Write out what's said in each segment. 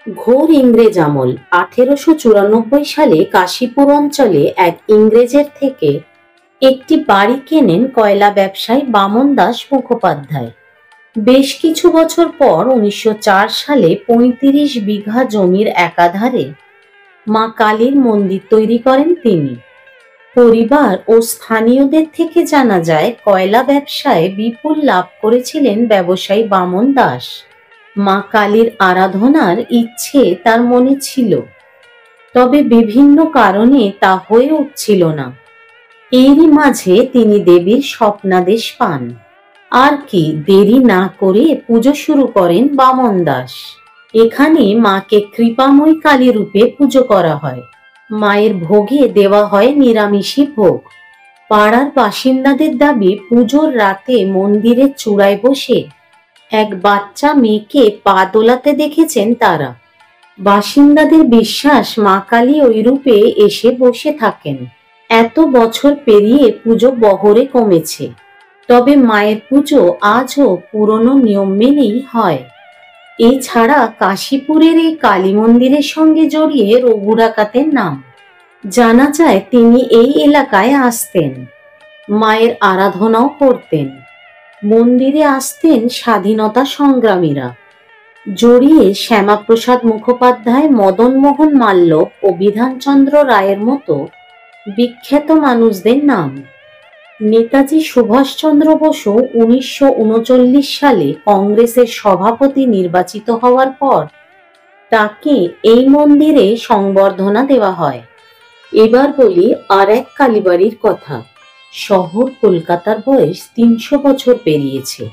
ঘোর ইংরেজ আমল। 1894 সালে কাশীপুর অঞ্চলে এক ইংরেজের থেকে একটি বাড়ি কেনেন কয়লা ব্যবসায়ী বামন দাস মুখোপাধ্যায়। বেশ কিছু বছর পর 1904 সালে 35 বিঘা জমির একাধারে মা কালীর মন্দির তৈরি করেন তিনি। পরিবার ও স্থানীয়দের থেকে জানা যায়, কয়লা ব্যবসায় বিপুল লাভ করেছিলেন ব্যবসায়ী বামন দাস। মা কালীর আরাধনার ইচ্ছে তার মনে ছিল, তবে বিভিন্ন কারণে তা হয়ে উঠছিল না। এরই মাঝে তিনি দেবীর স্বপ্নাদেশ পান। আর কি দেরি না করে পুজো শুরু করেন বামন দাস। এখানে মাকে কৃপাময়ী কালী রূপে পুজো করা হয়। মায়ের ভোগে দেওয়া হয় নিরামিষী ভোগ। পাড়ার বাসিন্দাদের দাবি, পুজোর রাতে মন্দিরের চূড়ায় বসে এক বাচ্চা মেয়েকে পা দোলাতে দেখেছেন তারা। বাসিন্দাদের বিশ্বাস, মা কালী ওই রূপে এসে বসে থাকেন। এত বছর পেরিয়ে পুজো বহরে কমেছে, তবে মায়ের পুজো আজও পুরনো নিয়ম মেনেই হয়। এছাড়া কাশীপুরের এই কালী মন্দিরের সঙ্গে জড়িয়ে রঘু ডাকাতের নাম। জানা যায় তিনি এই এলাকায় আসতেন, মায়ের আরাধনাও করতেন। মন্দিরে আসতেন স্বাধীনতা সংগ্রামীরা, জড়িয়ে শ্যামাপ্রসাদ মুখোপাধ্যায়, মদন মোহন মাল্য ও বিধানচন্দ্র রায়ের মতো বিখ্যাত মানুষদের নাম। নেতাজি সুভাষচন্দ্র বসু 1939 সালে কংগ্রেসের সভাপতি নির্বাচিত হওয়ার পর তাকে এই মন্দিরে সংবর্ধনা দেওয়া হয়। এবার বলি আর এক কালীবাড়ির কথা। শহর কলকাতার বয়স 300 বছর পেরিয়েছে।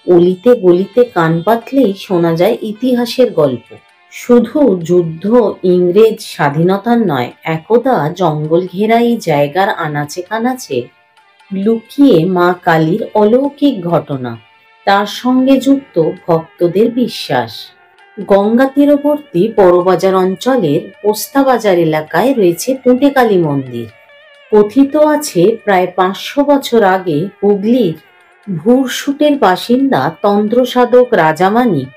অলিতে গলিতে কান পাতলেই শোনা যায় ইতিহাসের গল্প। শুধু যুদ্ধ, ইংরেজ, স্বাধীনতার নয়, একদা জঙ্গল ঘেরা এই জায়গার আনাচে কানাচে লুকিয়ে মা কালীর অলৌকিক ঘটনা। তার সঙ্গে যুক্ত ভক্তদের বিশ্বাস। গঙ্গা তীরবর্তী বড়বাজার অঞ্চলের পোস্তাবাজার এলাকায় রয়েছে পুঁটেকালী মন্দির। কথিত আছে, প্রায় 500 বছর আগে হুগলির ভুরসুটের বাসিন্দা তন্ত্রসাধক রাজামানিক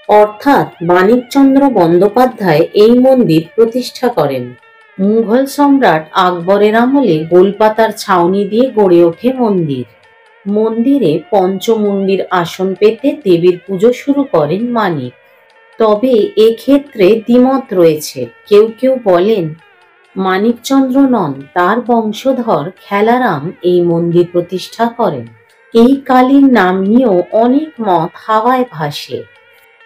অর্থাৎ মানিকচন্দ্র বন্দ্যোপাধ্যায় এই মন্দির প্রতিষ্ঠা করেন। মুঘল সম্রাট আকবরের আমলে গোলপাতার ছাউনি দিয়ে গড়ে ওঠে মন্দির। মন্দিরে পঞ্চমুণ্ডির আসন পেতে দেবীর পুজো শুরু করেন মানিক। তবে এক্ষেত্রে দ্বিমত রয়েছে। কেউ কেউ বলেন মানিকচন্দ্র নন, তার বংশধর খেলারাম এই মন্দির প্রতিষ্ঠা করেন। এই কালীর নাম নিয়েও অনেক মত হাওয়ায় ভাসে।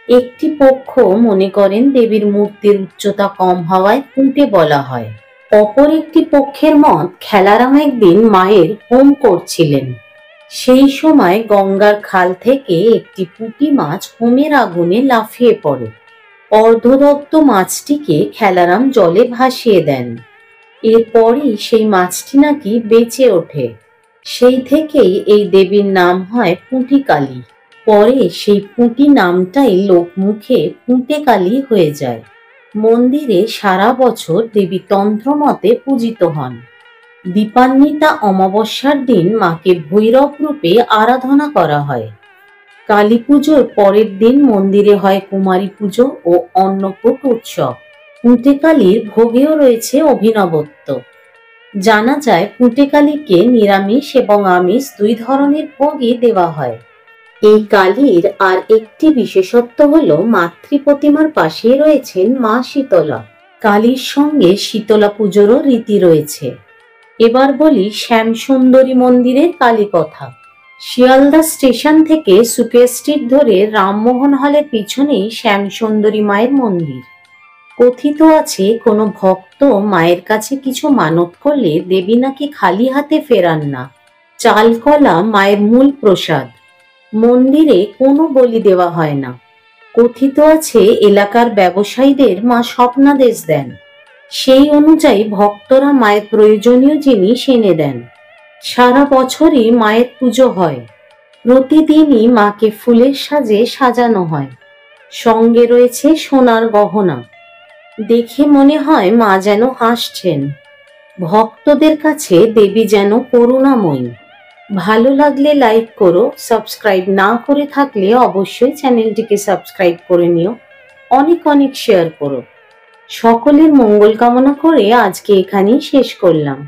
একটি পক্ষ মনে করেন দেবীর মূর্তির উচ্চতা কম হওয়ায় পুঁটে বলা হয়। অপর একটি পক্ষের মত, খেলারাম একদিন মায়ের হোম করছিলেন। সেই সময় গঙ্গার খাল থেকে একটি পুঁটি মাছ হোমের আগুনে লাফিয়ে পড়ে। অর্ধদগ্ধ মাছটিকে খেলারাম জলে ভাসিয়ে দেন। এরপরই সেই মাছটি নাকি বেঁচে ওঠে। সেই থেকেই এই দেবীর নাম হয় পুঁটি কালী। পরে সেই পুঁটি নামটাই লোকমুখে পুঁটে কালী হয়ে যায়। মন্দিরে সারা বছর দেবী তন্ত্রমতে পূজিত হন। দীপান্বিতা অমাবস্যার দিন মাকে ভৈরব রূপে আরাধনা করা হয়। কালী পুজোর পরের দিন মন্দিরে হয় কুমারী পুজো ও অন্নকূট উৎসব। পুঁটেকালীর ভোগেও রয়েছে অভিনবত্ব। জানা যায় পুঁটেকালীকে নিরামিষ এবং আমিষ দুই ধরনের ভোগই দেওয়া হয়। এই কালীর আর একটি বিশেষত্ব হলো মাতৃ প্রতিমার পাশেই রয়েছেন মা শীতলা। কালীর সঙ্গে শীতলা পুজোরও রীতি রয়েছে। এবার বলি শ্যামসুন্দরী মন্দিরের কালী কথা। শিয়ালদা স্টেশন থেকে সুকেশ স্ট্রিট ধরে রামমোহন হলের পিছনেই শ্যামসুন্দরী মায়ের মন্দির। কথিত আছে, কোনো ভক্ত মায়ের কাছে কিছু মানত করলে দেবী নাকি খালি হাতে ফেরান না। চাল কলা মায়ের মূল প্রসাদ। মন্দিরে কোনো বলি দেওয়া হয় না। কথিত আছে, এলাকার ব্যবসায়ীদের মা স্বপ্নাদেশ দেন। সেই অনুযায়ী ভক্তরা মায়ের প্রয়োজনীয় জিনিস এনে দেন। সারা বছরই মায়ের পুজো হয়। প্রতিদিনই মাকে ফুলের সাজে সাজানো হয়। সঙ্গে রয়েছে সোনার গহনা। দেখে মনে হয় মা যেন হাসছেন। ভক্তদের কাছে দেবী যেন করুণাময়ী। ভালো লাগলে লাইক করো, সাবস্ক্রাইব না করে থাকলে অবশ্যই চ্যানেলটিকে সাবস্ক্রাইব করে নিও। অনেক অনেক শেয়ার করো। সকলের মঙ্গল কামনা করে আজকে এখানেই শেষ করলাম।